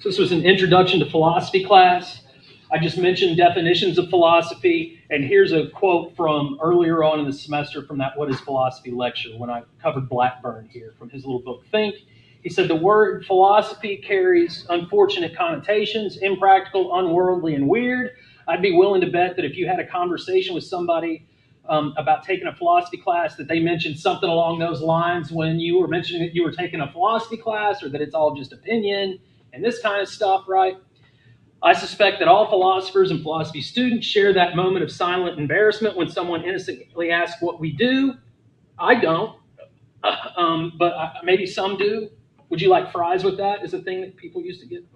So this was an introduction to philosophy class. I just mentioned definitions of philosophy, and here's a quote from earlier on in the semester from that What is Philosophy lecture when I covered Blackburn here from his little book, Think. He said, the word philosophy carries unfortunate connotations, impractical, unworldly, and weird. I'd be willing to bet that if you had a conversation with somebody about taking a philosophy class, that they mentioned something along those lines when you were mentioning that you were taking a philosophy class, or that it's all just opinion and this kind of stuff, right? I suspect that all philosophers and philosophy students share that moment of silent embarrassment when someone innocently asks what we do. I don't, but maybe some do. Would you like fries with that? Is a thing that people used to get.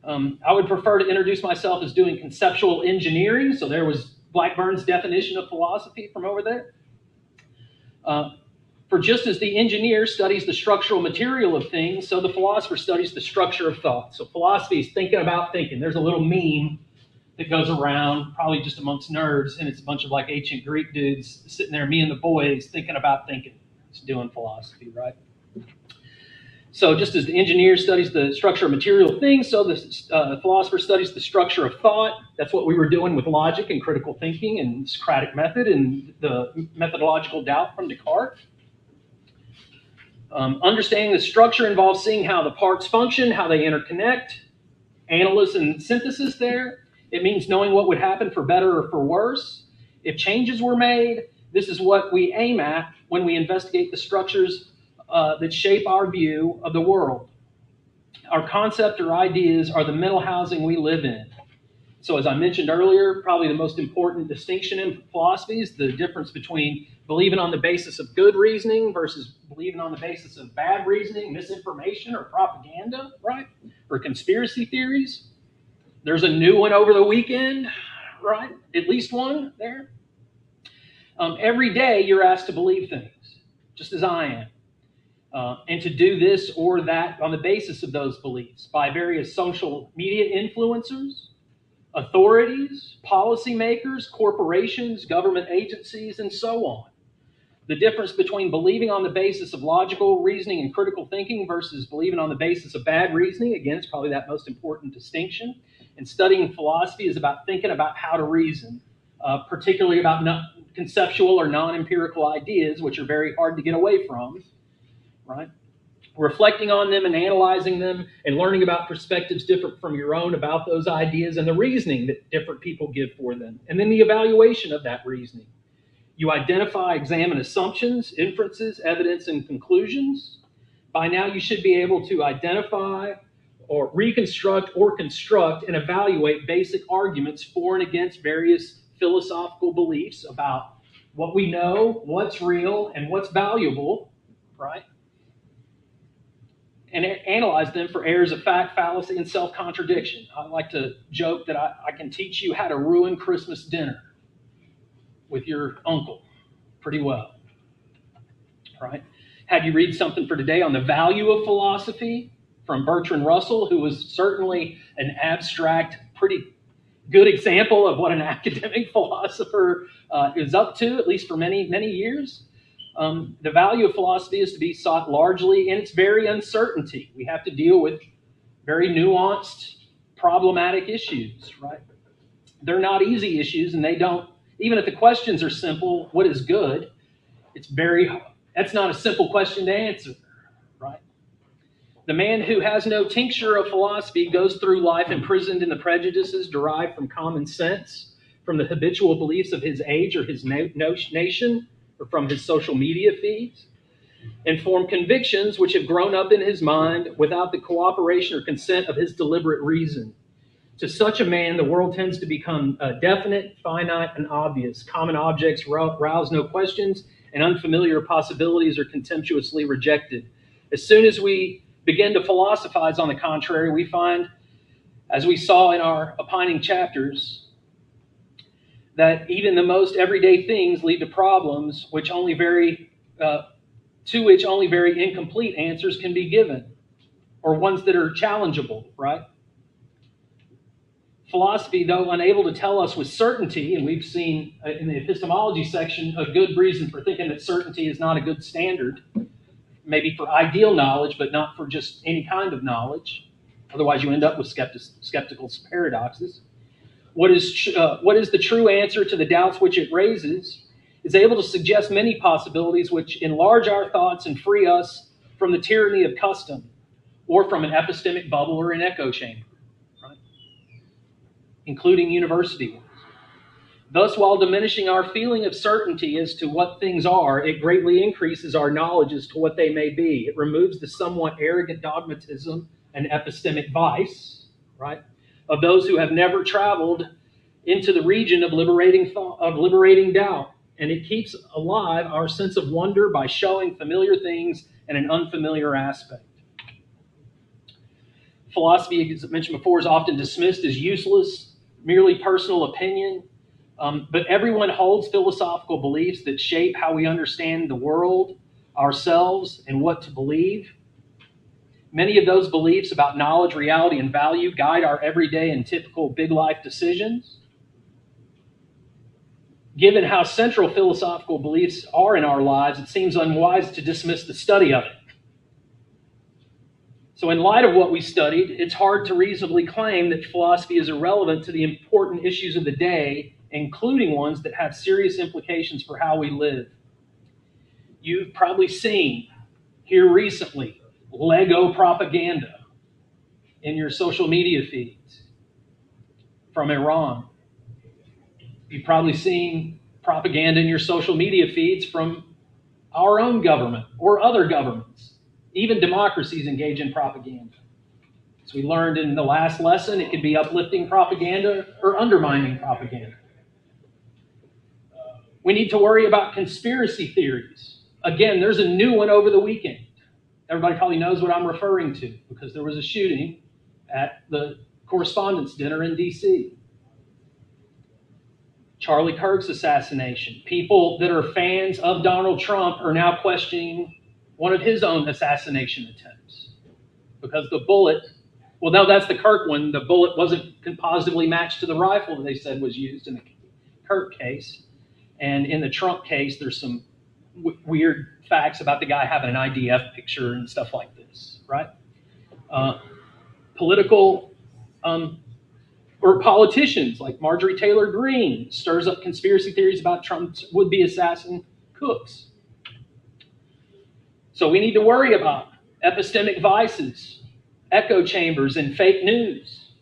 I would prefer to introduce myself as doing conceptual engineering. So there was Blackburn's definition of philosophy from over there. For just as the engineer studies the structural material of things, so the philosopher studies the structure of thought. So philosophy is thinking about thinking. There's a little meme that goes around, probably just amongst nerds, and it's a bunch of like ancient Greek dudes sitting there, me and the boys, thinking about thinking. It's doing philosophy, right? So just as the engineer studies the structure of material things, so the philosopher studies the structure of thought. That's what we were doing with logic and critical thinking and Socratic method and the methodological doubt from Descartes. Understanding the structure involves seeing how the parts function, how they interconnect, analysis and synthesis there. It means knowing what would happen for better or for worse. If changes were made, this is what we aim at when we investigate the structures that shape our view of the world. Our concept or ideas are the mental housing we live in. So as I mentioned earlier, probably the most important distinction in philosophy is the difference between believing on the basis of good reasoning versus believing on the basis of bad reasoning, misinformation, or propaganda, right? Or conspiracy theories. There's a new one over the weekend, right? At least one there. Every day you're asked to believe things, just as I am. And to do this or that on the basis of those beliefs by various social media influencers, authorities, policymakers, corporations, government agencies, and so on. The difference between believing on the basis of logical reasoning and critical thinking versus believing on the basis of bad reasoning, again, it's probably that most important distinction. And studying philosophy is about thinking about how to reason, particularly about conceptual or non-empirical ideas, which are very hard to get away from, right? Reflecting on them and analyzing them and learning about perspectives different from your own about those ideas and the reasoning that different people give for them. And then the evaluation of that reasoning. You identify, examine assumptions, inferences, evidence, and conclusions. By now, you should be able to identify or reconstruct or construct and evaluate basic arguments for and against various philosophical beliefs about what we know, what's real, and what's valuable, right? And analyze them for errors of fact, fallacy, and self-contradiction. I like to joke that I can teach you how to ruin Christmas dinner with your uncle pretty well, right? Had you read something for today on the value of philosophy from Bertrand Russell, who was certainly an abstract, pretty good example of what an academic philosopher is up to, at least for many, many years. The value of philosophy is to be sought largely in its very uncertainty. We have to deal with very nuanced, problematic issues, right? They're not easy issues, and they don't, even if the questions are simple, what is good? That's not a simple question to answer, right? The man who has no tincture of philosophy goes through life imprisoned in the prejudices derived from common sense, from the habitual beliefs of his age or his nation, or from his social media feeds, and form convictions which have grown up in his mind without the cooperation or consent of his deliberate reason. To such a man, the world tends to become definite, finite, and obvious. Common objects rouse no questions, and unfamiliar possibilities are contemptuously rejected. As soon as we begin to philosophize, on the contrary, we find, as we saw in our opining chapters, that even the most everyday things lead to problems to which only very incomplete answers can be given, or ones that are challengeable, right? Philosophy, though unable to tell us with certainty, and we've seen in the epistemology section a good reason for thinking that certainty is not a good standard, maybe for ideal knowledge, but not for just any kind of knowledge. Otherwise, you end up with skeptical paradoxes. What is the true answer to the doubts which it raises is able to suggest many possibilities which enlarge our thoughts and free us from the tyranny of custom or from an epistemic bubble or an echo chamber, right? Including university ones. Thus, while diminishing our feeling of certainty as to what things are, it greatly increases our knowledge as to what they may be. It removes the somewhat arrogant dogmatism and epistemic vice, right, of those who have never traveled into the region of liberating thought, of liberating doubt. And it keeps alive our sense of wonder by showing familiar things in an unfamiliar aspect. Philosophy, as I mentioned before, is often dismissed as useless, merely personal opinion. But everyone holds philosophical beliefs that shape how we understand the world, ourselves, and what to believe. Many of those beliefs about knowledge, reality, and value guide our everyday and typical big life decisions. Given how central philosophical beliefs are in our lives, it seems unwise to dismiss the study of it. So in light of what we studied, it's hard to reasonably claim that philosophy is irrelevant to the important issues of the day, including ones that have serious implications for how we live. You've probably seen here recently Lego propaganda in your social media feeds from Iran. You've probably seen propaganda in your social media feeds from our own government or other governments. Even democracies engage in propaganda. As we learned in the last lesson, it could be uplifting propaganda or undermining propaganda. We need to worry about conspiracy theories. Again, there's a new one over the weekend. Everybody probably knows what I'm referring to because there was a shooting at the Correspondents' Dinner in D.C. Charlie Kirk's assassination. People that are fans of Donald Trump are now questioning one of his own assassination attempts because the bullet, well, no, that's the Kirk one. The bullet wasn't positively matched to the rifle that they said was used in the Kirk case. And in the Trump case, there's some weird facts about the guy having an IDF picture and stuff like this, right? Political or politicians like Marjorie Taylor Greene stirs up conspiracy theories about Trump's would-be assassin Cooks. So we need to worry about epistemic vices, echo chambers, and fake news,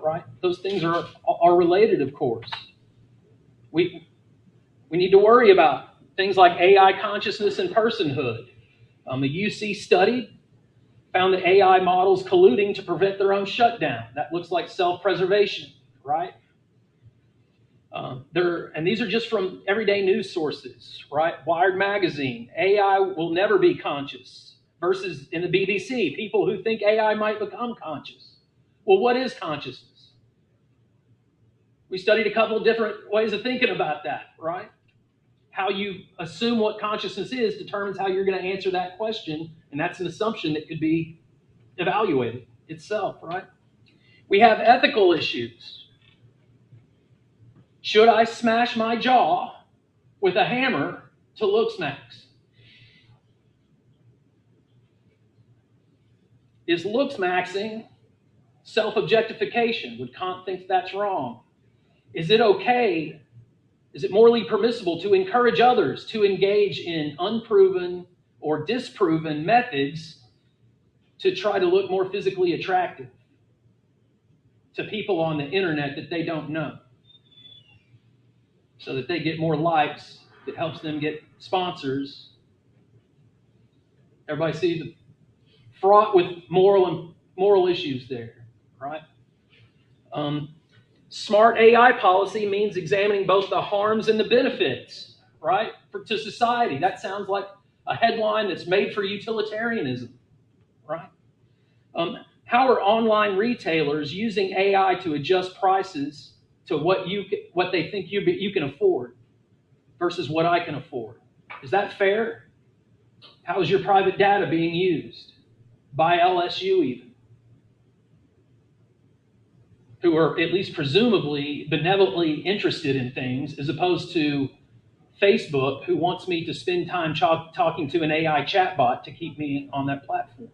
right? Those things are related, of course. We need to worry about things like AI consciousness and personhood. A UC study found that AI models colluding to prevent their own shutdown. That looks like self-preservation, right? And these are just from everyday news sources, right? Wired magazine, AI will never be conscious, versus in the BBC, people who think AI might become conscious. Well, what is consciousness? We studied a couple of different ways of thinking about that, right? How you assume what consciousness is determines how you're going to answer that question, and that's an assumption that could be evaluated itself, right? We have ethical issues. Should I smash my jaw with a hammer to looksmax? Is looksmaxing self-objectification? Would Kant think that's wrong? Is it okay? Is it morally permissible to encourage others to engage in unproven or disproven methods to try to look more physically attractive to people on the internet that they don't know, so that they get more likes, that helps them get sponsors? Everybody see the fraught with moral issues there, right? Smart AI policy means examining both the harms and the benefits, right, to society. That sounds like a headline that's made for utilitarianism, right? How are online retailers using AI to adjust prices to what they think you can afford versus what I can afford? Is that fair? How is your private data being used by LSU even, who are at least presumably benevolently interested in things, as opposed to Facebook, who wants me to spend time talking to an AI chatbot to keep me on that platform?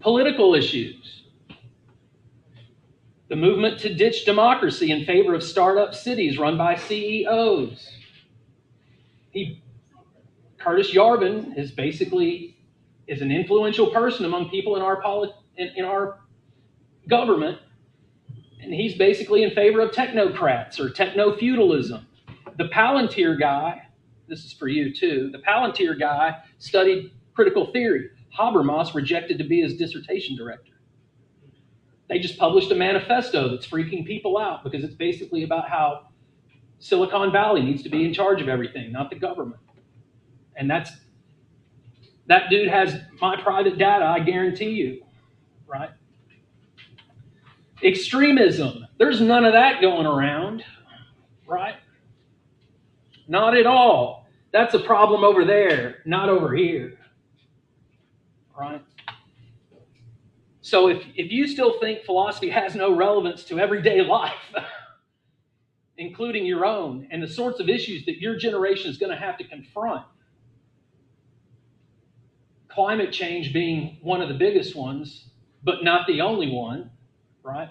Political issues. The movement to ditch democracy in favor of startup cities run by CEOs. Curtis Yarvin is an influential person among people in our government, and he's basically in favor of technocrats or techno-feudalism. The Palantir guy, this is for you too, the Palantir guy studied critical theory. Habermas rejected to be his dissertation director. They just published a manifesto that's freaking people out because it's basically about how Silicon Valley needs to be in charge of everything, not the government. And that dude has my private data, I guarantee you, right? Extremism. There's none of that going around, right? Not at all. That's a problem over there, not over here, right? So if you still think philosophy has no relevance to everyday life, including your own, and the sorts of issues that your generation is going to have to confront, climate change being one of the biggest ones, but not the only one, right?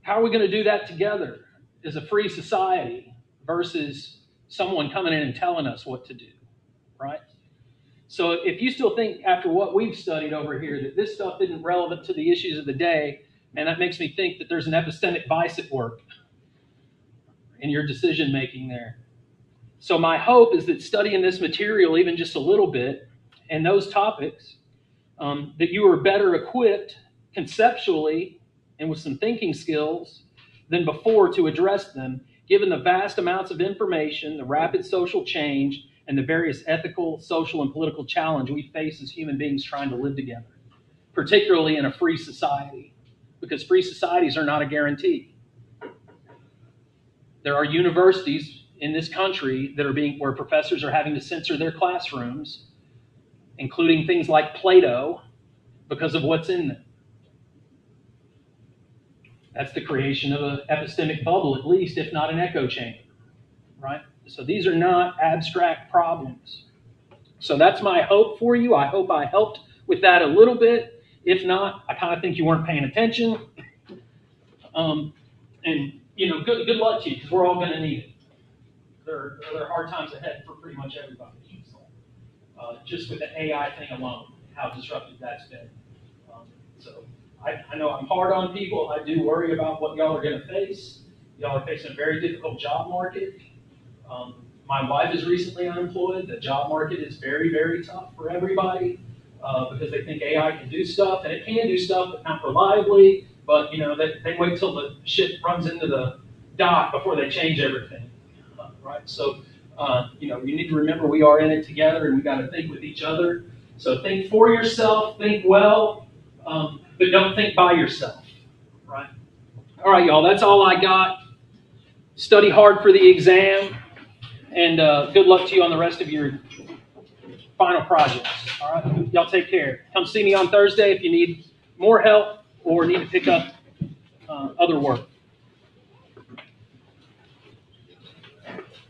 How are we going to do that together as a free society versus someone coming in and telling us what to do, right? So if you still think after what we've studied over here that this stuff isn't relevant to the issues of the day, man, that makes me think that there's an epistemic vice at work in your decision making there. So my hope is that studying this material even just a little bit and those topics, that you are better equipped conceptually and with some thinking skills than before to address them, given the vast amounts of information, the rapid social change, and the various ethical, social, and political challenge we face as human beings trying to live together, particularly in a free society, because free societies are not a guarantee. There are universities in this country that where professors are having to censor their classrooms, including things like Plato, because of what's in them. That's the creation of an epistemic bubble, at least, if not an echo chamber, right? So these are not abstract problems. So that's my hope for you. I hope I helped with that a little bit. If not, I kind of think you weren't paying attention. And, good luck to you, because we're all going to need it. There are hard times ahead for pretty much everybody. Just with the AI thing alone, how disruptive that's been. So I know I'm hard on people. I do worry about what y'all are going to face. Y'all are facing a very difficult job market. My wife is recently unemployed. The job market is very, very tough for everybody because they think AI can do stuff, and it can do stuff, but not reliably. But they wait till the ship runs into the dock before they change everything, right? So you need to remember we are in it together, and we got to think with each other. So think for yourself, think well, but don't think by yourself, right? All right, y'all. That's all I got. Study hard for the exam. And good luck to you on the rest of your final projects. All right, y'all take care. Come see me on Thursday if you need more help or need to pick up other work.